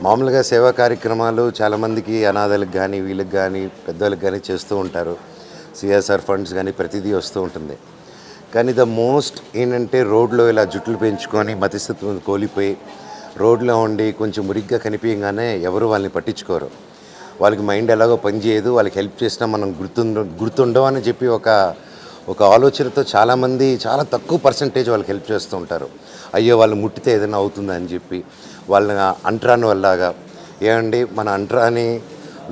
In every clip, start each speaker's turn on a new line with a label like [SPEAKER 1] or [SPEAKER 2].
[SPEAKER 1] మామూలుగా సేవా కార్యక్రమాలు చాలామందికి అనాథలకు కానీ వీళ్ళకి కానీ పెద్దవాళ్ళకి కానీ చేస్తూ ఉంటారు. సిఎస్ఆర్ ఫండ్స్ కానీ ప్రతిదీ వస్తూ ఉంటుంది. కానీ ద మోస్ట్ ఏంటంటే రోడ్లో ఇలా జుట్లు పెంచుకొని మతిస్థితి కోల్పోయి రోడ్లో ఉండి కొంచెం మురిగ్గా కనిపించగానే ఎవరు వాళ్ళని పట్టించుకోరు. వాళ్ళకి మైండ్ ఎలాగో పనిచేయదు, వాళ్ళకి హెల్ప్ చేసినా మనం గుర్తుండవు అని చెప్పి ఒక ఆలోచనతో చాలామంది చాలా తక్కువ పర్సంటేజ్ వాళ్ళకి హెల్ప్ చేస్తూ ఉంటారు. అయ్యో వాళ్ళు ముట్టితే ఏదైనా అవుతుందా అని చెప్పి వాళ్ళని అంటరాని వల్లగా ఏమండి మన అంటరాని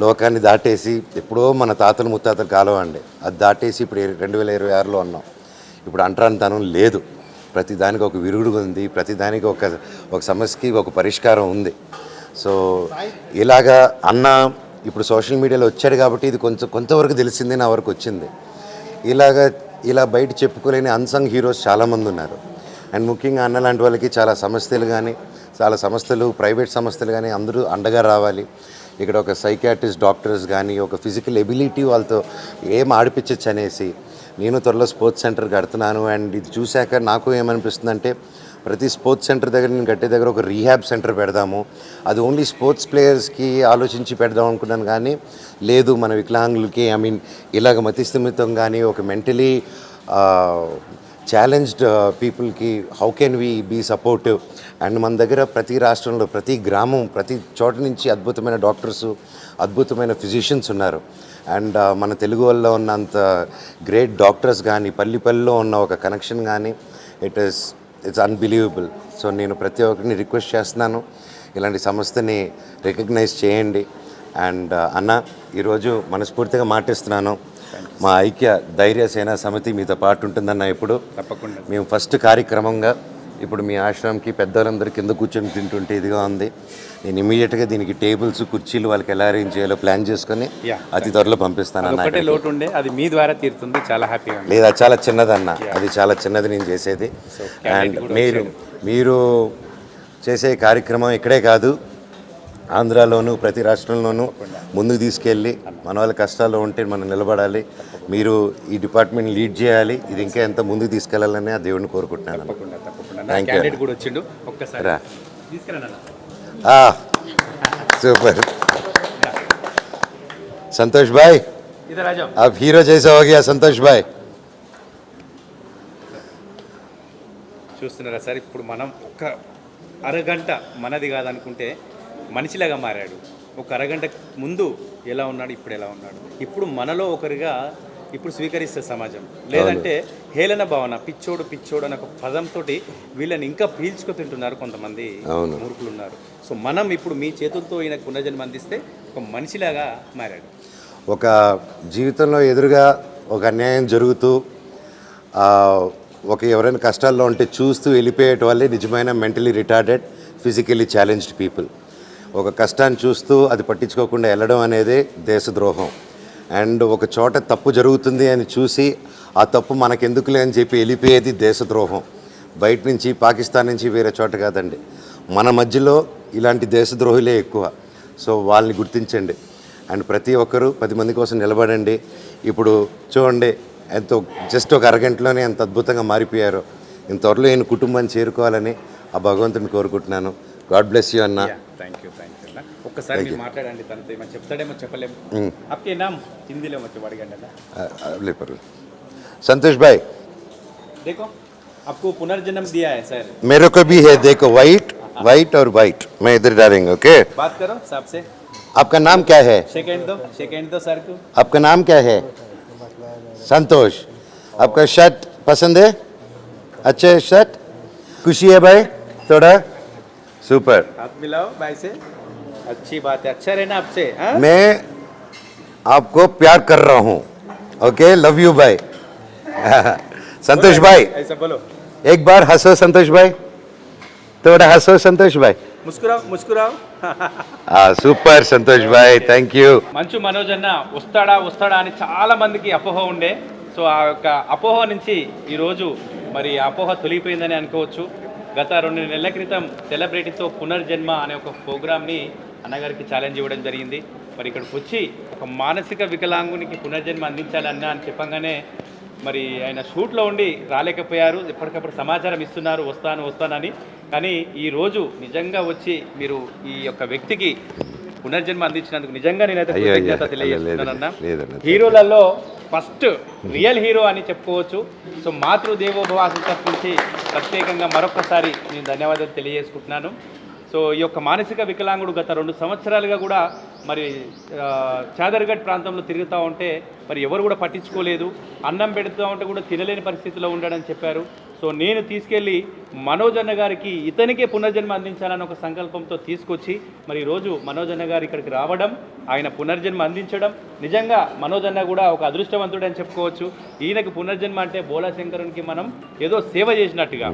[SPEAKER 1] లోకాన్ని దాటేసి ఎప్పుడో మన తాతలు ముత్తాతలు కాలం అండి అది దాటేసి ఇప్పుడు 2026లో ఉన్నాం. ఇప్పుడు అంటరానితనం లేదు, ప్రతి దానికి ఒక విరుగుడు ఉంది, ప్రతి దానికి ఒక సమస్యకి ఒక పరిష్కారం ఉంది. సో ఇలాగా అన్న ఇప్పుడు సోషల్ మీడియాలో వచ్చాడు కాబట్టి ఇది కొంతవరకు తెలిసింది, నా వరకు వచ్చింది. ఇలా బయట చెప్పుకోలేని అన్సంగ్ హీరోస్ చాలామంది ఉన్నారు. అండ్ ముఖ్యంగా అన్న లాంటి వాళ్ళకి చాలా సంస్థలు ప్రైవేట్ సంస్థలు కానీ అందరూ అండగా రావాలి. ఇక్కడ ఒక సైకియాట్రిస్ట్ డాక్టర్స్ కానీ ఒక ఫిజికల్ ఎబిలిటీ వాళ్ళతో ఏం ఆడిపించచ్చు అనేసి నేను త్వరలో స్పోర్ట్స్ సెంటర్ కడుతున్నాను. అండ్ ఇది చూశాక నాకు ఏమనిపిస్తుందంటే ప్రతి స్పోర్ట్స్ సెంటర్ దగ్గర నేను కట్టే దగ్గర ఒక రీహాబ్ సెంటర్ పెడదాము. అది ఓన్లీ స్పోర్ట్స్ ప్లేయర్స్కి ఆలోచించి పెడదాం అనుకున్నాను, కానీ లేదు మన వికలాంగులకి ఇలాగ మతిస్థిమితం కానీ ఒక మెంటలీ ఛాలెంజ్డ్ పీపుల్కి how can we be supportive. And మన దగ్గర ప్రతి రాష్ట్రంలో ప్రతి గ్రామం ప్రతి చోట నుంచి అద్భుతమైన డాక్టర్సు అద్భుతమైన ఫిజిషియన్స్ ఉన్నారు. అండ్ మన తెలుగు వాళ్ళలో ఉన్నంత గ్రేట్ డాక్టర్స్ కానీ పల్లిలో ఉన్న ఒక కనెక్షన్ కానీ ఇట్స్ అన్బిలీవబుల్. సో నేను ప్రతి ఒక్కరిని రిక్వెస్ట్ చేస్తున్నాను, ఇలాంటి సంస్థని రికగ్నైజ్ చేయండి. అండ్ అన్న ఈరోజు మనస్ఫూర్తిగా మాటిస్తున్నాను, మా ఐక్య ధైర్య సేనా సమితి మీతో పాటు ఉంటుందన్న. ఇప్పుడు
[SPEAKER 2] తప్పకుండా
[SPEAKER 1] మేము ఫస్ట్ కార్యక్రమంగా ఇప్పుడు మీ ఆశ్రమంకి పెద్దవాళ్ళందరూ కింద కూర్చొని తింటుంటే ఇదిగా ఉంది. నేను ఇమీడియట్గా దీనికి టేబుల్స్ కుర్చీలు వాళ్ళకి ఎలా అరేంజ్ చేయాలో ప్లాన్ చేసుకొని అతి త్వరలో పంపిస్తాను అన్న.
[SPEAKER 2] లోటు ఉండే అది మీ ద్వారా తీరుతుంది, చాలా హ్యాపీగా.
[SPEAKER 1] లేదా చాలా చిన్నదన్న, అది చాలా చిన్నది నేను చేసేది. అండ్ మీరు చేసే కార్యక్రమం ఇక్కడే కాదు, ఆంధ్రాలోను ప్రతి రాష్ట్రంలోనూ ముందుకు తీసుకెళ్ళి మన వాళ్ళ కష్టాల్లో ఉంటే మనం నిలబడాలి. మీరు ఈ డిపార్ట్మెంట్ లీడ్ చేయాలి, ఇది ఇంకా ఎంత ముందుకు తీసుకెళ్లాలని ఆ దేవుడిని కోరుకుంటున్నాను. Thank you. సూపర్ సంతోష్ భాయ్, आप हीरो जैसा हो गया संतोष भाई.
[SPEAKER 2] చూస్తున్నారా సార్, ఇప్పుడు మనం ఒక అరగంట మనది కాదనుకుంటే మనిషిలాగా మారాడు. ఒక అరగంట ముందు ఎలా ఉన్నాడు, ఇప్పుడు ఎలా ఉన్నాడు. ఇప్పుడు మనలో ఒకరిగా ఇప్పుడు స్వీకరిస్తే సమాజం, లేదంటే హేళన భావన, పిచ్చోడు అనే ఒక పదంతో వీళ్ళని ఇంకా పీల్చుకు తింటున్నారు కొంతమంది మూర్ఖులు ఉన్నారు. సో మనం ఇప్పుడు మీ చేతులతో ఈయన పునర్జన్మ అందిస్తే ఒక మనిషిలాగా మారాడు.
[SPEAKER 1] ఒక జీవితంలో ఎదురుగా ఒక అన్యాయం జరుగుతూ ఎవరైనా కష్టాల్లో ఉంటే చూస్తూ వెళ్ళిపోయేట వాళ్ళే నిజమైన mentally retarded physically challenged people. ఒక కష్టాన్ని చూస్తూ అది పట్టించుకోకుండా వెళ్ళడం అనేది దేశద్రోహం. అండ్ ఒక చోట తప్పు జరుగుతుంది అని చూసి ఆ తప్పు మనకెందుకులే అని చెప్పి వెళ్ళిపోయేది దేశద్రోహం. బయట నుంచి పాకిస్తాన్ నుంచి వేరే చోట కాదండి, మన మధ్యలో ఇలాంటి దేశద్రోహులే ఎక్కువ. సో వాళ్ళని గుర్తించండి. అండ్ ప్రతి ఒక్కరూ 10 మంది కోసం నిలబడండి. ఇప్పుడు చూడండి ఎంతో జస్ట్ ఒక అరగంటలోనే ఎంత అద్భుతంగా మారిపోయారో. ఇంత త్వరలో నేను కుటుంబాన్ని చేరుకోవాలని ఆ భగవంతుని కోరుకుంటున్నాను. గాడ్ బ్లెస్ యూ అన్న.
[SPEAKER 2] థ్యాంక్ యూ అన్న. ఒక్కసారి మీరు మాట్లాడండి, తనతో ఏమో చెప్తాడేమో చెప్పలేము. आपके नाम हिंदी में मत अड़गंడి
[SPEAKER 1] अल्लाह. संतोष भाई
[SPEAKER 2] देखो आपको पुनर्जन्म दिया है सर.
[SPEAKER 1] मेरे को भी है, देखो वाइट और वाइट मैं इधर डालेंगे. ओके
[SPEAKER 2] बात करो साहब से.
[SPEAKER 1] आपका नाम क्या है?
[SPEAKER 2] सेकंड दो सर को.
[SPEAKER 1] आपका नाम क्या है? संतोष. आपका शर्ट पसंद है? अच्छे शर्ट, खुशी है भाई थोड़ा. सुपर,
[SPEAKER 2] हाथ मिलाओ भाई से. अच्छी बात है, अच्छा रहना आपसे.
[SPEAKER 1] मैं आपको प्यार कर रहा हूँ. ओके, लव यू भाई. संतोष भाई
[SPEAKER 2] ऐसा बोलो,
[SPEAKER 1] एक बार हंसो संतोष भाई, थोड़ा हंसो संतोष भाई.
[SPEAKER 2] मुस्कुराओ.
[SPEAKER 1] సూపర్ సంతోష్ భాయ్, థ్యాంక్ యూ.
[SPEAKER 2] మంచు మనోజ్ అన్న వస్తాడా అని చాలా మందికి అపోహ ఉండే. సో ఆ యొక్క అపోహ నుంచి ఈరోజు మరి అపోహ తొలిగిపోయిందని అనుకోవచ్చు. గత 2 నెలల క్రితం సెలబ్రిటీతో పునర్జన్మ అనే ఒక ప్రోగ్రామ్ని అన్నగారికి ఛాలెంజ్ ఇవ్వడం జరిగింది. మరి ఇక్కడికి వచ్చి ఒక మానసిక వికలాంగునికి పునర్జన్మ అందించాలన్నా అని చెప్పగానే మరి ఆయన షూట్లో ఉండి రాలేకపోయారు. ఎప్పటికప్పుడు సమాచారం ఇస్తున్నారు వస్తానని. కానీ ఈరోజు నిజంగా వచ్చి మీరు ఈ యొక్క వ్యక్తికి పునర్జన్మ అందించినందుకు నిజంగా నేనైతే
[SPEAKER 1] అయ్యో, అయ్యో.
[SPEAKER 2] కృతజ్ఞత తెలియజేస్తున్నానన్న.
[SPEAKER 1] లేదన్న.
[SPEAKER 2] హీరోలలో ఫస్ట్ రియల్ హీరో అని చెప్పుకోవచ్చు. సో మాతృదేవోభవ తరఫు నుంచి ప్రత్యేకంగా మరొకసారి నేను ధన్యవాదాలు తెలియజేసుకుంటున్నాను. సో ఈ యొక్క మానసిక వికలాంగుడు గత 2 సంవత్సరాలుగా కూడా మరి చాదర్ఘట్ ప్రాంతంలో తిరుగుతూ ఉంటే మరి ఎవరు కూడా పట్టించుకోలేదు. అన్నం పెడుతూ ఉంటే కూడా తినలేని పరిస్థితిలో ఉండడని చెప్పారు. సో నేను తీసుకెళ్ళి మనోజ్ అన్న గారికి ఇతనికే పునర్జన్మ అందించాలని ఒక సంకల్పంతో తీసుకొచ్చి మరి ఈరోజు మనోజ్ అన్న గారు ఇక్కడికి రావడం, ఆయన పునర్జన్మ అందించడం, నిజంగా మనోజ్ అన్న కూడా ఒక అదృష్టవంతుడని చెప్పుకోవచ్చు. ఈయనకు పునర్జన్మ అంటే బోలాశంకరునికి మనం ఏదో సేవ చేసినట్టుగా.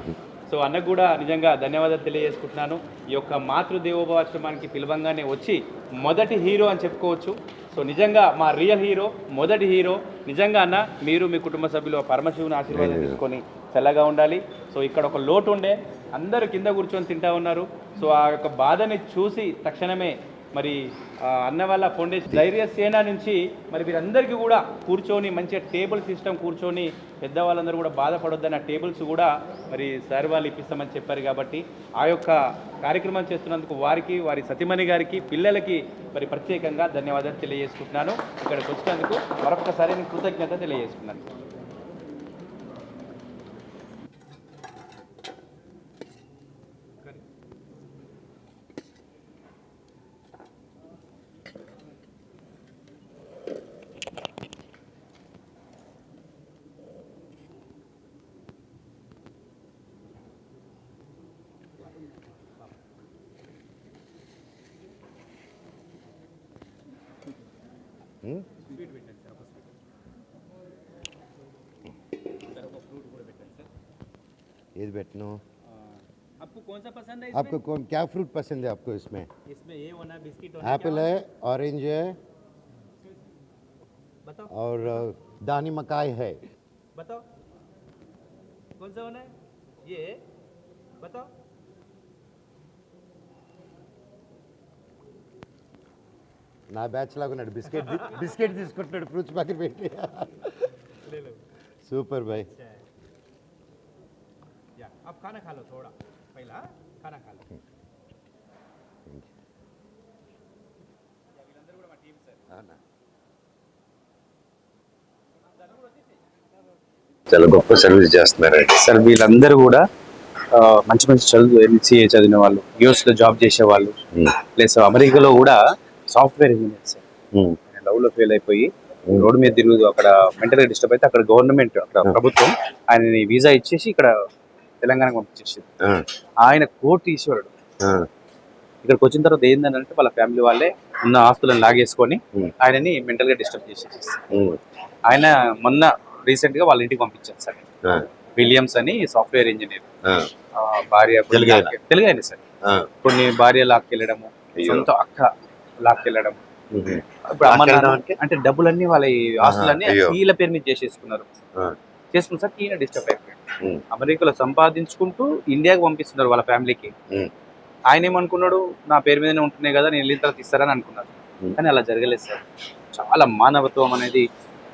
[SPEAKER 2] సో అన్నకు కూడా నిజంగా ధన్యవాదాలు తెలియజేసుకుంటున్నాను. ఈ యొక్క మాతృదేవోభవాశ్రమానికి పిలవంగానే వచ్చి మొదటి హీరో అని చెప్పుకోవచ్చు. సో నిజంగా మా రియల్ హీరో, మొదటి హీరో. నిజంగా అన్న మీరు మీ కుటుంబ సభ్యులు పరమశివుని ఆశీర్వాదం తీసుకొని చల్లగా ఉండాలి. సో ఇక్కడ ఒక లోటు ఉండే, అందరూ కింద కూర్చొని తింటా ఉన్నారు. సో ఆ యొక్క బాధని చూసి తక్షణమే మరి అన్న వాళ్ళ ఫౌండేషన్ ధైర్య సేన నుంచి మరి వీరందరికీ కూడా కూర్చొని మంచిగా టేబుల్ సిస్టమ్ కూర్చొని పెద్దవాళ్ళందరూ కూడా బాధపడొద్దన్న టేబుల్స్ కూడా మరి సార్ వాళ్ళు ఇప్పిస్తామని చెప్పారు. కాబట్టి ఆ యొక్క కార్యక్రమం చేస్తున్నందుకు వారికి, వారి సతీమణి గారికి, పిల్లలకి మరి ప్రత్యేకంగా ధన్యవాదాలు తెలియజేసుకుంటున్నాను. ఇక్కడికి వచ్చినందుకు మరొకసారి నేను కృతజ్ఞత తెలియజేసుకున్నాను.
[SPEAKER 1] ఏది పెట్టను?
[SPEAKER 2] आपको कौन सा पसंद है?
[SPEAKER 1] आपको कौन क्या फ्रूट पसंद है आपको इसमें?
[SPEAKER 2] इसमें ये होना बिस्किट
[SPEAKER 1] एप्पल है, ऑरेंज है
[SPEAKER 2] बताओ
[SPEAKER 1] और दानी मकाई है.
[SPEAKER 2] बताओ कौन सा होना है? ये बताओ.
[SPEAKER 1] నా బ్యాచ్ లాగా ఉన్నాడు. బిస్కెట్ తీసుకుంటున్నాడు ఫ్రూట్స్ పక్కన పెట్టి. సూపర్ భాయ్.
[SPEAKER 2] या अब खाना खा लो, थोड़ा पहला खाना खा लो. వీళ్ళందరూ కూడా మా టీం సార్.
[SPEAKER 1] అవునా? చాలా గొప్ప సర్వీస్ చేస్తున్నారండి
[SPEAKER 3] సార్. వీళ్ళందరూ కూడా మంచి మంచి చదువు ఎంసీఏ చదివిన వాళ్ళు, యూఎస్లో జాబ్ చేసే వాళ్ళు, ప్లస్ అమెరికాలో కూడా సాఫ్ట్వేర్ ఇంజనీర్ సార్. లవ్లో ఫెయిల్ అయిపోయి రోడ్డు మీద తిరుగుతూ అక్కడ మెంటల్గా డిస్టర్బ్ అయితే అక్కడ గవర్నమెంట్, అక్కడ ప్రభుత్వం ఆయనని వీసా ఇచ్చేసి ఇక్కడ తెలంగాణకు పంపించేసింది. ఆయన కోర్టు ఈశ్వరుడు. ఇక్కడికి వచ్చిన తర్వాత ఏంటంటే వాళ్ళ ఫ్యామిలీ వాళ్ళే ఉన్న ఆస్తులను లాగేసుకొని ఆయనని మెంటల్ గా డిస్టర్బ్ చేసేసి ఆయన మొన్న రీసెంట్ గా వాళ్ళ ఇంటికి పంపించారు సార్. విలియమ్స్ అని సాఫ్ట్వేర్ ఇంజనీర్. భార్య తెలుగు ఆయన సార్. కొన్ని భార్య లాక్కెళ్ళడము, సొంత అక్క లాక్కెళ్ళడము. ఇప్పుడు అమ్మ అంటే డబ్బులన్నీ వాళ్ళ ఆస్తులన్నీ వీళ్ళ పేరు మీద చేసుకున్నారు సార్. ఈయన డిస్టర్బ్ అయిపోయాడు. అమెరికాలో సంపాదించుకుంటూ ఇండియాకి పంపిస్తున్నారు వాళ్ళ ఫ్యామిలీకి. ఆయన ఏమనుకున్నాడు, నా పేరు మీదనే ఉంటున్నాయి కదా, నేను వెళ్ళిన తర్వాత ఇస్తారని అనుకున్నాడు. కానీ అలా జరగలేదు సార్. చాలా మానవత్వం అనేది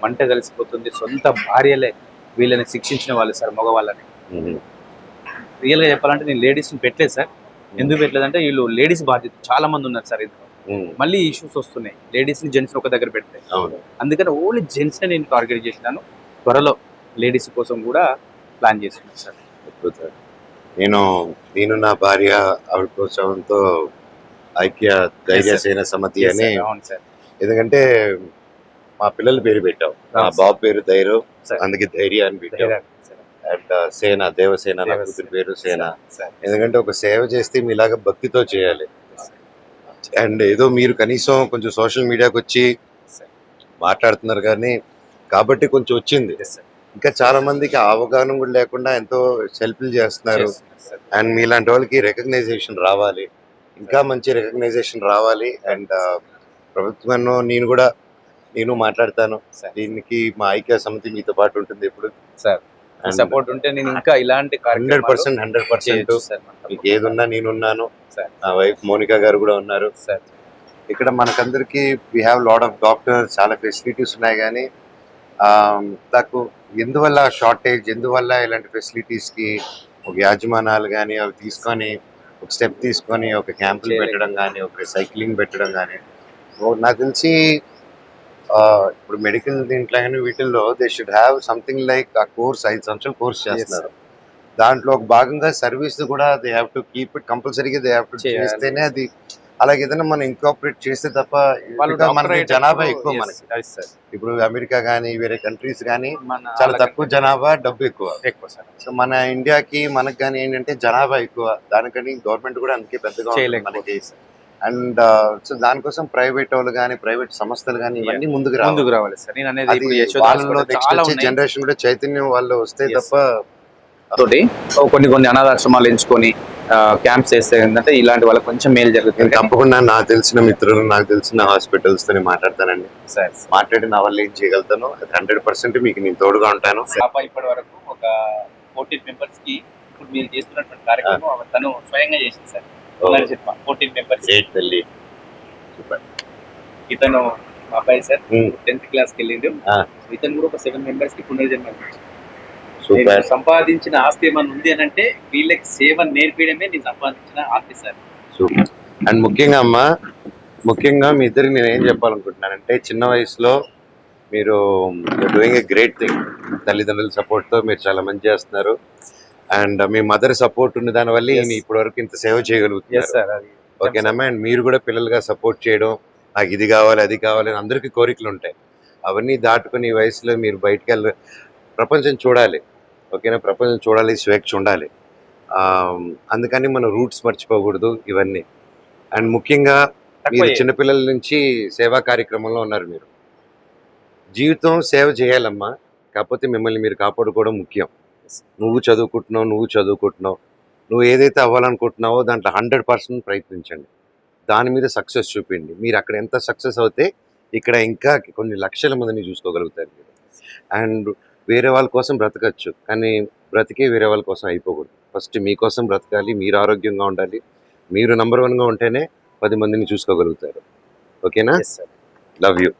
[SPEAKER 3] మంట కలిసిపోతుంది. సొంత భార్యలే వీళ్ళని శిక్షించిన వాళ్ళు సార్, మగవాళ్ళని. రియల్గా చెప్పాలంటే నేను లేడీస్ని పెట్టలేదు సార్. ఎందుకు పెట్టలేదంటే వీళ్ళు లేడీస్ బాధ్యత చాలా మంది ఉన్నారు సార్. ఇందులో మళ్ళీ ఇష్యూస్ వస్తున్నాయి, లేడీస్ని జెంట్స్ని ఒక దగ్గర పెడితే. అందుకని ఓన్లీ జెంట్స్ని నేను టార్గెట్ చేసినాను. త్వరలో లేడీస్ కోసం కూడా ప్లాన్ చేస్తున్నాను సార్.
[SPEAKER 1] నేను నా భార్య ఆవిడ ప్రోత్సాహంతో ఐక్య ధైర్య సేన సమితి అని. ఎందుకంటే మా పిల్లల పేరు పెట్టాం. మా బాబు పేరు ధైర్యం, అందుకే ధైర్య అని పెట్టాం. అండ్ సేన, దేవసేన నా కూతురి పేరు సేన. ఎందుకంటే ఒక సేవ చేస్తే మీలాగా భక్తితో చేయాలి. అండ్ ఏదో మీరు కనీసం కొంచెం సోషల్ మీడియాకి వచ్చి మాట్లాడుతున్నారు కానీ కాబట్టి కొంచెం వచ్చింది. ఇంకా చాలా మందికి అవగాహన కూడా లేకుండా ఎంతో సెల్ఫీలు చేస్తున్నారు. అండ్ మీలాంటి వాళ్ళకి రికగ్నైజేషన్ రావాలి, ఇంకా మంచి రికగ్నైజేషన్ రావాలి. అండ్ ప్రభుత్వంలో నేను మాట్లాడతాను. దీనికి మా ఐక్య సమితి మీతో పాటు ఉంటుంది ఇప్పుడు
[SPEAKER 3] సార్. సపోర్ట్ ఉంటే నేను ఇంకా ఇలాంటి
[SPEAKER 1] 100% మీకు ఏది ఉన్నా నేనున్నాను. నా వైఫ్ మోనికా గారు కూడా ఉన్నారు
[SPEAKER 3] సార్.
[SPEAKER 1] ఇక్కడ మనకందరికి we have lot of doctors, చాలా ఫెసిలిటీస్ ఉన్నాయి. కానీ నాకు ఎందువల్ల షార్టేజ్, ఎందువల్ల ఇలాంటి ఫెసిలిటీస్కి ఒక యాజమానాలు కానీ అవి తీసుకొని ఒక స్టెప్ తీసుకొని ఒక క్యాంపులు పెట్టడం కానీ ఒక సైక్లింగ్ పెట్టడం కానీ నాకు తెలిసి ఇప్పుడు మెడికల్ దీంట్లో కానీ వీటిల్లో they should have something like ఆ కోర్స్ 5 సంవత్సరాలు కోర్స్ చేస్తున్నారు. దాంట్లో ఒక భాగంగా సర్వీస్ కూడా they have to keep it కంపల్సరీగా దే హ్యావ్ టు చేస్తేనే అది అలాగే ఏదైనా మనం ఇంకాపరేట్ చేస్తే తప్ప మనకి జనాభా ఎక్కువ మనకి ఇప్పుడు అమెరికా కానీ వేరే కంట్రీస్ కానీ చాలా తక్కువ జనాభా, డబ్బు ఎక్కువ సార్. సో మన ఇండియాకి మనకి కానీ ఏంటంటే జనాభా ఎక్కువ, దానికని గవర్నమెంట్ కూడా అందుకే పెద్దగా ఉంటుంది మనకి. అండ్ సో దానికోసం ప్రైవేట్ వాళ్ళు కానీ ప్రైవేట్ సంస్థలు కానీ ఇవన్నీ ముందుకు
[SPEAKER 3] రావాలి సార్. నేను అనేది
[SPEAKER 1] వాళ్ళలో నెక్స్ట్ వచ్చే జనరేషన్ కూడా చైతన్యం వాళ్ళు వస్తే తప్ప
[SPEAKER 3] తోటి కొన్ని అనాథాశ్రమాలు ఎంచుకొని క్యాంప్స్ చేస్తే ఏంటంటే ఇలాంటి వాళ్ళకి కొంచెం మేలు జరుగుతుంది.
[SPEAKER 1] తప్పకుండా నాకు తెలిసిన మిత్రులు, నాకు తెలిసిన హాస్పిటల్స్ తోనే మాట్లాడతానండి. మాట్లాడి నా వల్ల ఏం చేయగలుగుతాను 100% మీకు నేను తోడుగా ఉంటాను.
[SPEAKER 3] ఇప్పటి వరకు ఒక 14 మెంబర్స్ కి ఇప్పుడు మీరు చేస్తున్నటువంటి కార్యక్రమం తను స్వయంగా చేసింది సార్. 14 మెంబర్స్. ఇతను మా అబ్బాయి సార్ 10th క్లాస్కి వెళ్ళిండు. ఇతను కూడా ఒక 7 మెంబర్స్ కి పునర్జన్మ సంపాదించిన ఆస్తి ఏమన్నా ఉంది అని అంటే వీళ్ళకి సేవ నేర్పించడమే నేను సంపాదించిన ఆస్తి సార్.
[SPEAKER 1] సూపర్. అండ్ ముఖ్యంగా మీ ఇద్దరికి నేను ఏం చెప్పాలనుకుంటున్నానంటే చిన్న వయసులో మీరు డూయింగ్ ఏ గ్రేట్ థింగ్. తల్లిదండ్రుల సపోర్ట్తో మీరు చాలా మంచి చేస్తున్నారు. అండ్ మీ మదర్ సపోర్ట్ ఉన్న దానివల్ల నేను ఇప్పటి వరకు ఇంత సేవ చేయగలుగుతున్నాను. ఓకేనమ్మా. అండ్ మీరు కూడా పిల్లలుగా సపోర్ట్ చేయడం, నాకు ఇది కావాలి అది కావాలి అని అందరికీ కోరికలు ఉంటాయి. అవన్నీ దాటుకుని ఈ వయసులో మీరు బయటకు ప్రపంచం చూడాలి. ఓకేనా, ప్రపంచం చూడాలి, స్వేచ్ఛ ఉండాలి. అందుకని మన రూట్స్ మర్చిపోకూడదు ఇవన్నీ. అండ్ ముఖ్యంగా మీరు చిన్నపిల్లల నుంచి సేవా కార్యక్రమంలో ఉన్నారు. మీరు జీవితం సేవ చేయాలమ్మా, కాకపోతే మిమ్మల్ని మీరు కాపాడుకోవడం ముఖ్యం. నువ్వు చదువుకుంటున్నావు, నువ్వు ఏదైతే అవ్వాలనుకుంటున్నావో దాంట్లో 100% ప్రయత్నించండి. దాని మీద సక్సెస్ చూపించండి. మీరు అక్కడ ఎంత సక్సెస్ అవుతే ఇక్కడ ఇంకా కొన్ని లక్షల మందిని చూసుకోగలుగుతారు మీరు. అండ్ వేరే వాళ్ళ కోసం బ్రతకచ్చు, కానీ బ్రతికే వేరే వాళ్ళ కోసం అయిపోకూడదు. ఫస్ట్ మీకోసం బ్రతకాలి, మీరు ఆరోగ్యంగా ఉండాలి. మీరు నంబర్ 1గా ఉంటేనే 10 మందిని చూసుకోగలుగుతారు. ఓకేనా? Love you.